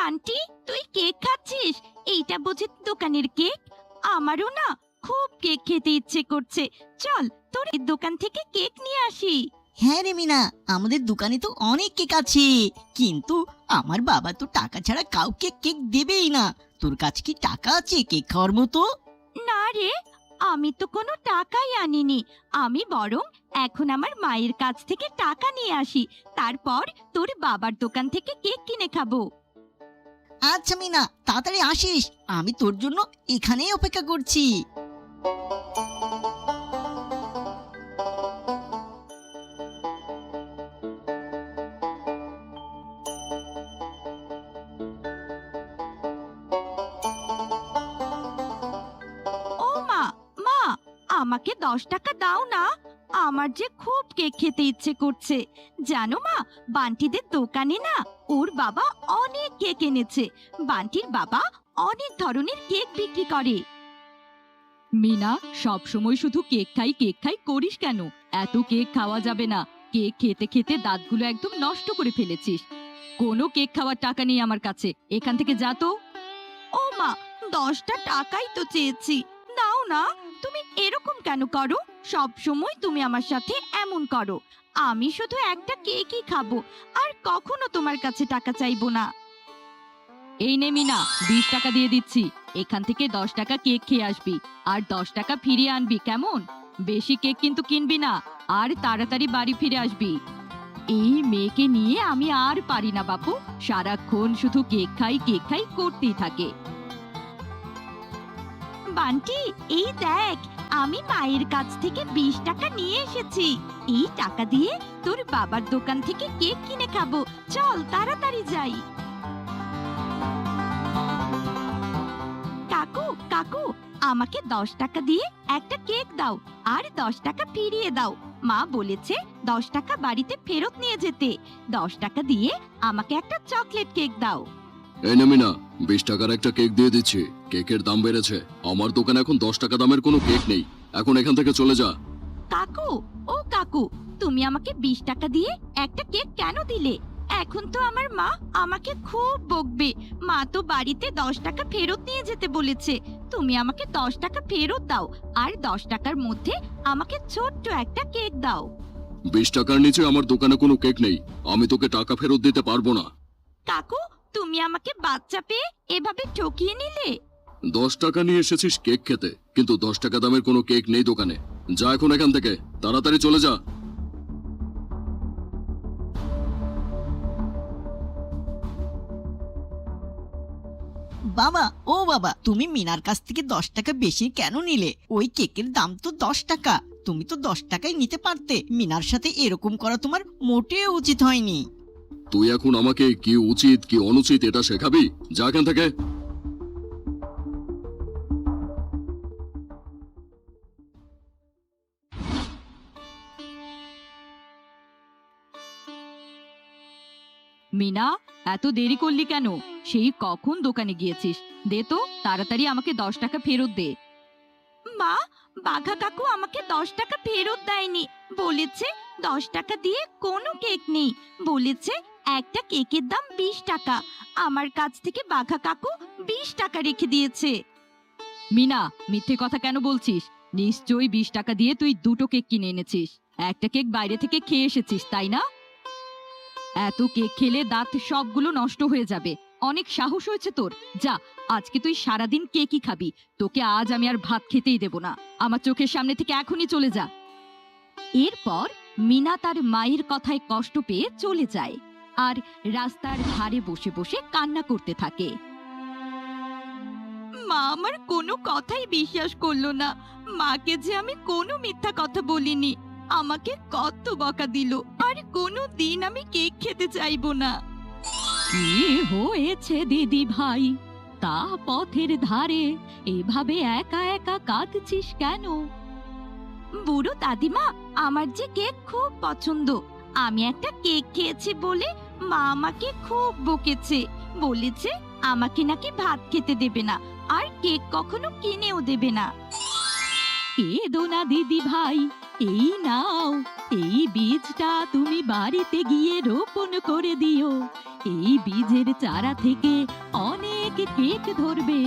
বান্টি, তুই কেক খাচ্ছিস? এইটা বুঝি দোকানের কেক? আমারও না খুব কেক খেতে ইচ্ছে করছে। চল তোর এই দোকান থেকে কেক নিয়ে আসি। হ্যাঁ রে মিনা, আমাদের দোকানে তো অনেক কেক আছে, কিন্তু আমার বাবা তো টাকা ছাড়া কাউকে কেক দেবেই না। তোর কাছে কি টাকা আছে কেক খাওয়ার মতো? না রে, আমি তো কোনো টাকাই আনিনি। আমি বরং এখন আমার মায়ের কাছ থেকে টাকা নিয়ে আসি, তারপর তোর বাবার দোকান থেকে কেক কিনে খাবো। আচ্ছা মিনা, তাড়াতাড়ি আসিস, আমি তোর জন্য এখানেই অপেক্ষা করছি। ও মা, মা, আমাকে 10 টাকা দাও না। আমার যে খুব কেক খেতে ইচ্ছে করছে। জানো মা, বান্টিদের দোকানে না ওর বাবা অনেক কেক এনেছে। বান্টির বাবা অনেক ধরনের কেক বিক্রি করে। মিনা, সব সময় শুধু কেক খাই করিস কেন? এত কেক খাওয়া যাবে না। কেক খেতে খেতে দাঁতগুলো একদম নষ্ট করে ফেলেছিস। কোনো কেক খাওয়ার টাকা নেই আমার কাছে, এখান থেকে যা তো। ও মা, 10টা টাকাই তো চেয়েছি, দাও না। তুমি এরকম কেন করো? সব সময় তুমি আমার সাথে এমন করো। আমি শুধু একটা কেকই খাবো, আর কখনো তোমার কাছে টাকা চাইবো না। এই নে মিনা, 20 টাকা দিয়ে দিচ্ছি। এখান থেকে 10 টাকা কেক খেয়ে আসবি, আর 10 টাকা ফিরিয়ে আনবি, কেমন? বেশি কেক কিন্তু কিনবি না, আর তাড়াতাড়ি বাড়ি ফিরে আসবি। এই মেয়েকে নিয়ে আমি আর পারি না বাপু, সারাক্ষণ শুধু কেক খাই করতেই থাকে। বান্টি, এই দেখ, আমি মায়ের কাছ থেকে 20 টাকা নিয়ে এসেছি। এই টাকা দিয়ে তোর বাবার দোকান থেকে কেক কিনে খাবো। চল তাড়াতাড়ি যাই। কাকু, কাকু, আমাকে 10 টাকা দিয়ে একটা কেক দাও, আর 10 টাকা ফিরিয়ে দাও। মা বলেছে 10 টাকা বাড়িতে ফেরত নিয়ে যেতে। 10 টাকা দিয়ে আমাকে একটা চকলেট কেক দাও। এই নে মিনা, 20 টাকার একটা কেক দিয়ে দিচ্ছি। কেকের দাম বেড়েছে, আমার দোকানে এখন 10 টাকা দামের কোনো কেক নেই। এখন এখান থেকে চলে যা। কাকু, ও কাকু, তুমি আমাকে 20 টাকা দিয়ে একটা কেক কেন দিলে? এখন তো আমার মা আমাকে খুব বকবে। মা তো বাড়িতে 10 টাকা ফেরত নিয়ে যেতে বলেছে। তুমি আমাকে 10 টাকা ফেরত দাও, আর 10 টাকার মধ্যে আমাকে ছোট্ট একটা কেক দাও। 20 টাকার নিচে আমার দোকানে কোনো কেক নেই, আমি তোকে টাকা ফেরত দিতে পারবো না। কাকু, তুমি আমাকে বাচ্চা পেয়ে এভাবে ঠকিয়ে নিলে। 10 টাকা নিয়ে এসেছিস কেক খেতে, কিন্তু 10 টাকা দামের কোনো কেক নেই দোকানে। যা এখন এখান থেকে, তাড়াতাড়ি চলে যা। বাবা, ও বাবা, তুমি মিনার কাছ থেকে 10 টাকা বেশি কেন নিলে? ওই কেকের দাম তো 10 টাকা। তুমি তো 10 টাকাই নিতে পারতে। মিনার সাথে এরকম করা তোমার মোটেও উচিত হয়নি। তুই এখন আমাকে কি উচিত কি অনুচিত এটা শেখাবি? যা এখান থেকে। মিনা, এত দেরি করলি কেন? সেই কখন দোকানে গিয়েছিস? দে তো তাড়াতাড়ি, আমাকে 10 টাকা ফেরত দে। মা, বাঘা কাকু আমাকে 10 টাকা ফেরত দেয়নি। বলেছে 10 টাকা দিয়ে কোনো কেক নেই। বলেছে একটা কেকের দাম 20 টাকা। আমার কাছ থেকে বাঘা কাকু 20 টাকা রেখে দিয়েছে। মিনা, মিথ্যে কথা কেন বলছিস? নিশ্চয়ই 20 টাকা দিয়ে তুই দুটো কেক কিনে এনেছিস। একটা কেক বাইরে থেকে খেয়ে এসেছিস, তাই না? এত কেক খেলে দাঁত সবগুলো নষ্ট হয়ে যাবে। অনেক সাহস হয়েছে তোর। যা, আজকে তুই সারাদিন কেকই খাবি। তোকে আজ আমি আর ভাত খেতেই দেব না। আমার চোখের সামনে থেকে এখনই চলে যা। এরপর মিনা তার মায়ের কথায় কষ্ট পেয়ে চলে যায়, আর রাস্তার ধারে বসে বসে কান্না করতে থাকে। মা আমার কোনো কথাই বিশ্বাস করলো না। মাকে যে আমি কোনো মিথ্যা কথা বলিনি। আমাকে কত বকা দিল, আর কোনো দিন আমি কেক খেতে চাইবো না। কি হয়েছে দিদি ভাই? তা পথের ধারে এভাবে একা একা কাঁদছিস কেন? বুড়ো দাদিমা, আমার যে কেক খুব পছন্দ। আমি একটা কেক খেয়েছি বলে মা আমাকে খুব বকেছে। বলেছে আমাকে নাকি ভাত খেতে দেবে না, আর কেক কখনো কিনেও দেবে না। কেঁদো না দিদি ভাই, এই নাও এই বীজটা তুমি বাড়িতে গিয়ে রোপণ করে দিও। এই বীজের চারা থেকে অনেক কেক ধরবে।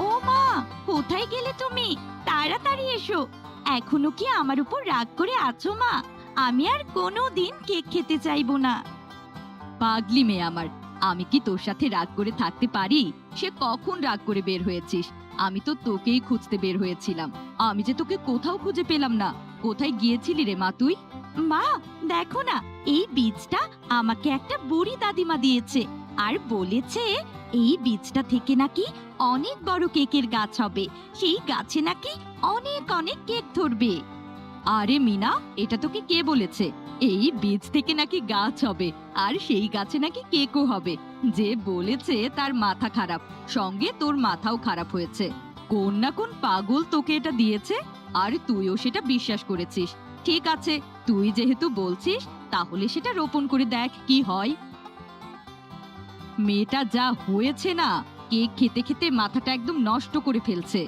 ও মা, কোথায় গেলে তুমি? তাড়াতাড়ি এসো। এখনো কি আমার উপর রাগ করে আছো মা? আমি আর কোনোদিন কেক খেতে চাইবো না। পাগলি মেয়ে আমার, আমি কি তোর সাথে রাগ করে থাকতে পারি? সে কখন রাগ করে বের হয়েছিস? আমি তো তোকেই খুঁজতে বের হয়েছিলাম। আমি যে তোকে কোথাও খুঁজে পেলাম না। কোথায় গিয়েছিলি রে মা তুই? মা, দেখো না, এই বীজটা আমাকে একটা বুড়ি দাদিমা দিয়েছে আর বলেছে এই বীজটা থেকে নাকি অনেক বড় কেকের গাছ হবে। সেই গাছে নাকি অনেক অনেক কেক ধরবে। আরে মিনা, এটা তোকে কে বলেছে? এই বীজ থেকে নাকি গাছ হবে আর সেই গাছে নাকি কেকও হবে। যে বলেছে তার মাথা খারাপ, সঙ্গে তোর মাথাও খারাপ হয়েছে। কোন না কোন পাগল তোকে এটা দিয়েছে আর তুইও সেটা বিশ্বাস করেছিস। ঠিক আছে, তুই যেহেতু বলছিস তাহলে সেটা রোপণ করে দেখ কি হয়। মেয়েটা যা হয়েছে না, কেক খেতে খেতে মাথাটা একদম নষ্ট করে ফেলছে।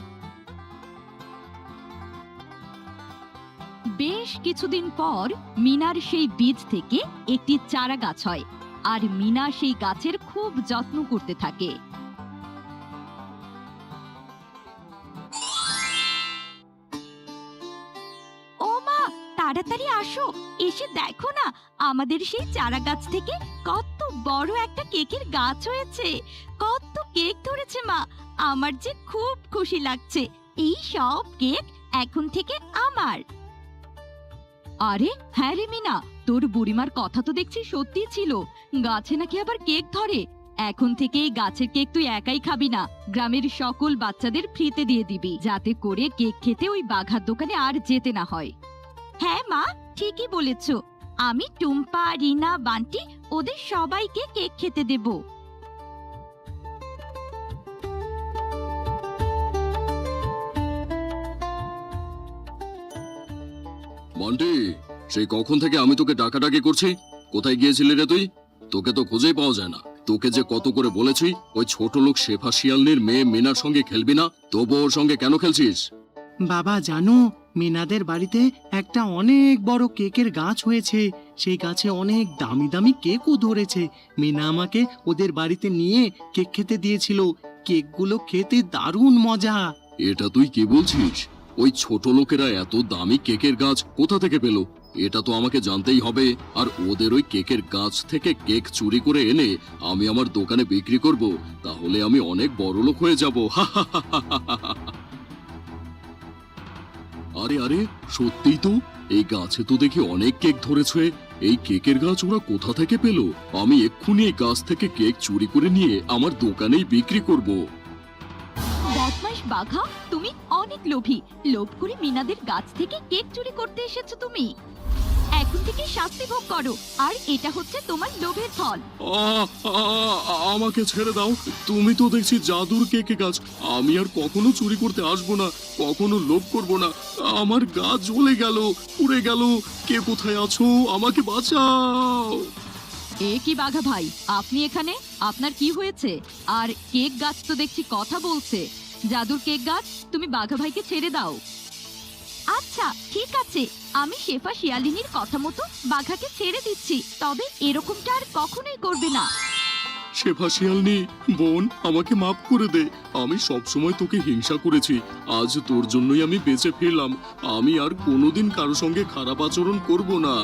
বেশ কিছুদিন পর মিনার সেই বীজ থেকে একটি চারা গাছ হয় আর মিনা সেই গাছের খুব যত্ন করতে থাকে। ও মা, তাড়াতাড়ি আসো, এসে দেখো না আমাদের সেই চারা গাছ থেকে কত বড় একটা কেকের গাছ হয়েছে। কত কেক ধরেছে মা, আমার যে খুব খুশি লাগছে। এই সব কেক এখন থেকে আমার। আরে হ্যাঁ রে মিনা, তোর বুড়িমার কথা তো দেখছি সত্যি ছিল। গাছে নাকি আবার কেক ধরে। এখন থেকে এই গাছের কেক তুই একাই খাবি না, গ্রামের সকল বাচ্চাদের ফ্রিতে দিয়ে দিবি, যাতে করে কেক খেতে ওই বাঘার দোকানে আর যেতে না হয়। হ্যাঁ মা, ঠিকই বলেছ। আমি টুম্পা, রিনা, বান্টি ওদের সবাইকে কেক খেতে দেব। বান্টি, সেই কখন থেকে আমি তোকে ডাকাডাকি করছি। কোথায় গিয়েছিলি রে তুই? তোকে তো খুঁজেই পাওয়া যায় না। তোকে যে কত করে বলেছি ওই ছোট লোক শেফা শিয়ালনির মেয়ে মিনার সঙ্গে খেলবি না, তবু ওর সঙ্গে কেন খেলছিস? বাবা জানো, মিনাদের বাড়িতে একটা অনেক বড় কেকের গাছ হয়েছে। সেই গাছে অনেক দামি দামি কেকও ধরেছে। মিনা আমাকে ওদের বাড়িতে নিয়ে কেক খেতে দিয়েছিল। কেকগুলো খেতে দারুণ মজা। এটা তুই কি বলছিস? ওই ছোট লোকেরা এত দামি কেকের গাছ কোথা থেকে পেল? এটা তো আমাকে জানতেই হবে। আর ওদের ওই কেকের গাছ থেকে কেক চুরি করে এনে আমি আমার দোকানে বিক্রি করব, তাহলে আমি অনেক বড় লোক হয়ে যাব। আরে আরে, সত্যিই তো, এই গাছে তো দেখি অনেক কেক ধরেছে। এই কেকের গাছ ওরা কোথা থেকে পেল? আমি এক্ষুনি এই গাছ থেকে কেক চুরি করে নিয়ে আমার দোকানেই বিক্রি করব। বদমাইশ বাঘা, তুমি অনেক লোভী। লোভ করে মিনাদের গাছ থেকে কেক চুরি করতে এসেছো তুমি। এখন থেকে শাস্তি ভোগ করো, আর এটা হচ্ছে তোমার লোভের ফল। আমাকে ছেড়ে দাও। তুমি তো দেখছি জাদুর কেকে গাছ। আমি আর কখনো চুরি করতে আসবো না, কখনো লোভ করব না। আমার গাছ জ্বলে গেল, পুড়ে গেল। কে কোথায় আছো? আমাকে বাঁচাও। এ কি বাঘা ভাই, আপনি এখানে? আপনার কি হয়েছে? আর কেক গাছ তো দেখছি কথা বলছে। জাদুর কেক গাছ, তুমি বাঘা ভাইকে ছেড়ে দাও। আচ্ছা ঠিক আছে, আমি শেফা শিয়ালিনীর কথা মতো বাঘাকে ছেড়ে দিচ্ছি, তবে এরকমটা আর কখনোই করবে না। শেফা শিয়ালনি বোন, আমাকে মাফ করে দে। আমি সবসময় তোকে হিংসা করেছি। আজ তোর জন্যই আমি বেঁচে ফিরলাম। আমি আর কোনোদিন কারো সঙ্গে খারাপ আচরণ করব না।